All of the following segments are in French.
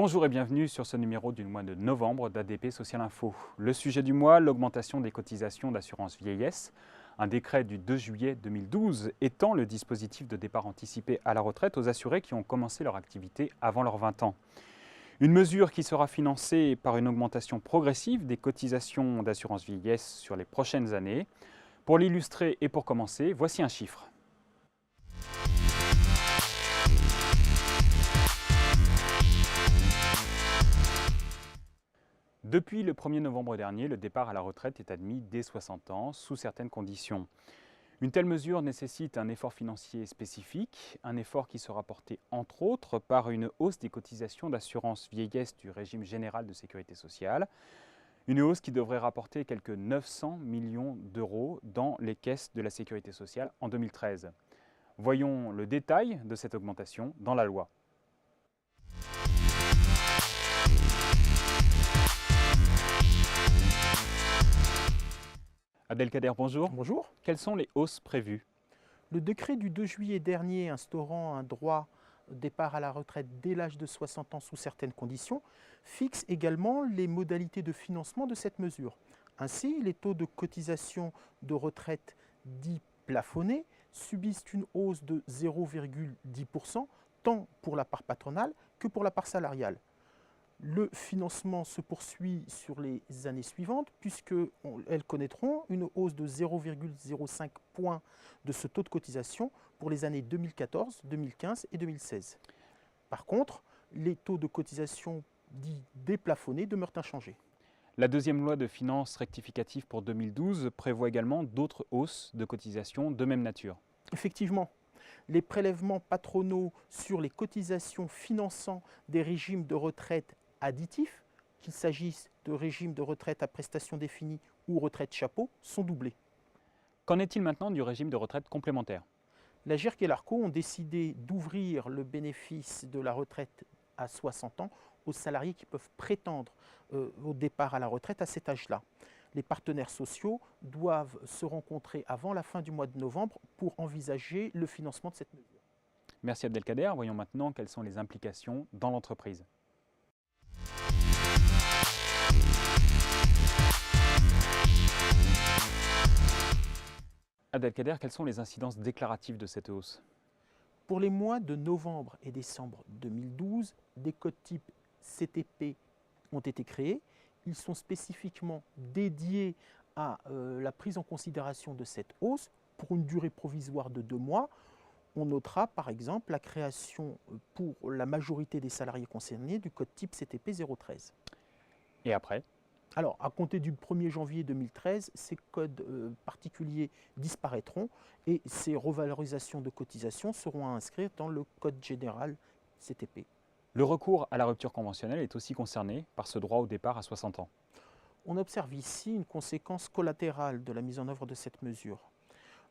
Bonjour et bienvenue sur ce numéro du mois de novembre d'ADP Social Info. Le sujet du mois, l'augmentation des cotisations d'assurance vieillesse. Un décret du 2 juillet 2012 étend le dispositif de départ anticipé à la retraite aux assurés qui ont commencé leur activité avant leurs 20 ans. Une mesure qui sera financée par une augmentation progressive des cotisations d'assurance vieillesse sur les prochaines années. Pour l'illustrer et pour commencer, voici un chiffre. Depuis le 1er novembre dernier, le départ à la retraite est admis dès 60 ans, sous certaines conditions. Une telle mesure nécessite un effort financier spécifique, un effort qui sera porté entre autres par une hausse des cotisations d'assurance vieillesse du régime général de sécurité sociale, une hausse qui devrait rapporter quelques 900 millions d'euros dans les caisses de la sécurité sociale en 2013. Voyons le détail de cette augmentation dans la loi. Abdelkader, bonjour. Bonjour. Quelles sont les hausses prévues? Le décret du 2 juillet dernier instaurant un droit au départ à la retraite dès l'âge de 60 ans sous certaines conditions fixe également les modalités de financement de cette mesure. Ainsi, les taux de cotisation de retraite dits plafonnés subissent une hausse de 0,10% tant pour la part patronale que pour la part salariale. Le financement se poursuit sur les années suivantes puisqu'elles connaîtront une hausse de 0,05 points de ce taux de cotisation pour les années 2014, 2015 et 2016. Par contre, les taux de cotisation dits déplafonnés demeurent inchangés. La deuxième loi de finances rectificative pour 2012 prévoit également d'autres hausses de cotisations de même nature. Effectivement, les prélèvements patronaux sur les cotisations finançant des régimes de retraite additifs, qu'il s'agisse de régimes de retraite à prestations définies ou retraite chapeau, sont doublés. Qu'en est-il maintenant du régime de retraite complémentaire? La GIRC et l'ARCO ont décidé d'ouvrir le bénéfice de la retraite à 60 ans aux salariés qui peuvent prétendre au départ à la retraite à cet âge-là. Les partenaires sociaux doivent se rencontrer avant la fin du mois de novembre pour envisager le financement de cette mesure. Merci Abdelkader. Voyons maintenant quelles sont les implications dans l'entreprise. Abdelkader, quelles sont les incidences déclaratives de cette hausse? Pour les mois de novembre et décembre 2012, des codes types CTP ont été créés. Ils sont spécifiquement dédiés à la prise en considération de cette hausse pour une durée provisoire de 2 mois. On notera par exemple la création pour la majorité des salariés concernés du code type CTP 013. Et après? Alors, à compter du 1er janvier 2013, ces codes particuliers disparaîtront et ces revalorisations de cotisations seront à inscrire dans le code général CTP. Le recours à la rupture conventionnelle est aussi concerné par ce droit au départ à 60 ans. On observe ici une conséquence collatérale de la mise en œuvre de cette mesure.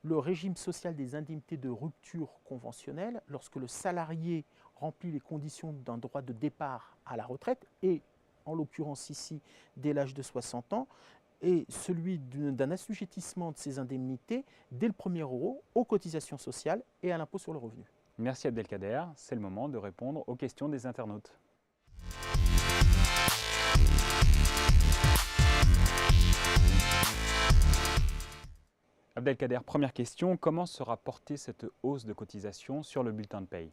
Le régime social des indemnités de rupture conventionnelle, lorsque le salarié remplit les conditions d'un droit de départ à la retraite, et en l'occurrence ici dès l'âge de 60 ans, et celui d'un assujettissement de ces indemnités dès le premier euro aux cotisations sociales et à l'impôt sur le revenu. Merci Abdelkader, c'est le moment de répondre aux questions des internautes. Abdelkader, première question, comment sera portée cette hausse de cotisation sur le bulletin de paye?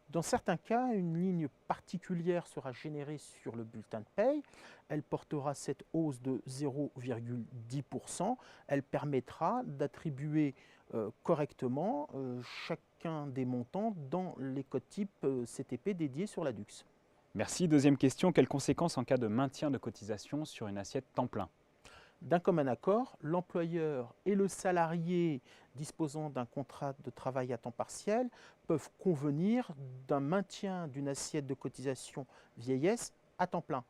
Dans certains cas, une ligne particulière sera générée sur le bulletin de paye. Elle portera cette hausse de 0,10%. Elle permettra d'attribuer correctement chacun des montants dans les codes types CTP dédiés sur la DUX. Merci. Deuxième question, quelles conséquences en cas de maintien de cotisation sur une assiette temps plein? D'un commun accord, l'employeur et le salarié disposant d'un contrat de travail à temps partiel peuvent convenir d'un maintien d'une assiette de cotisation vieillesse à temps plein.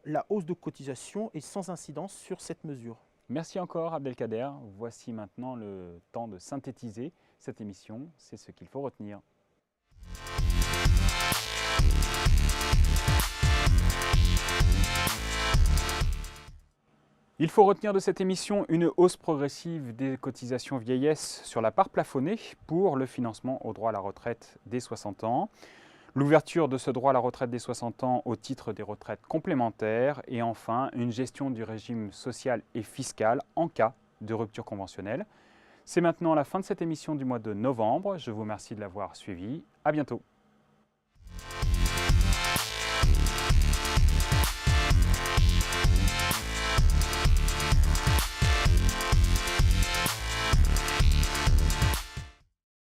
La hausse de cotisation est sans incidence sur cette mesure. Merci encore Abdelkader. Voici maintenant le temps de synthétiser cette émission. C'est ce qu'il faut retenir. Il faut retenir de cette émission une hausse progressive des cotisations vieillesse sur la part plafonnée pour le financement au droit à la retraite dès 60 ans. l'ouverture de ce droit à la retraite dès 60 ans au titre des retraites complémentaires et enfin une gestion du régime social et fiscal en cas de rupture conventionnelle. C'est maintenant la fin de cette émission du mois de novembre. Je vous remercie de l'avoir suivi. À bientôt.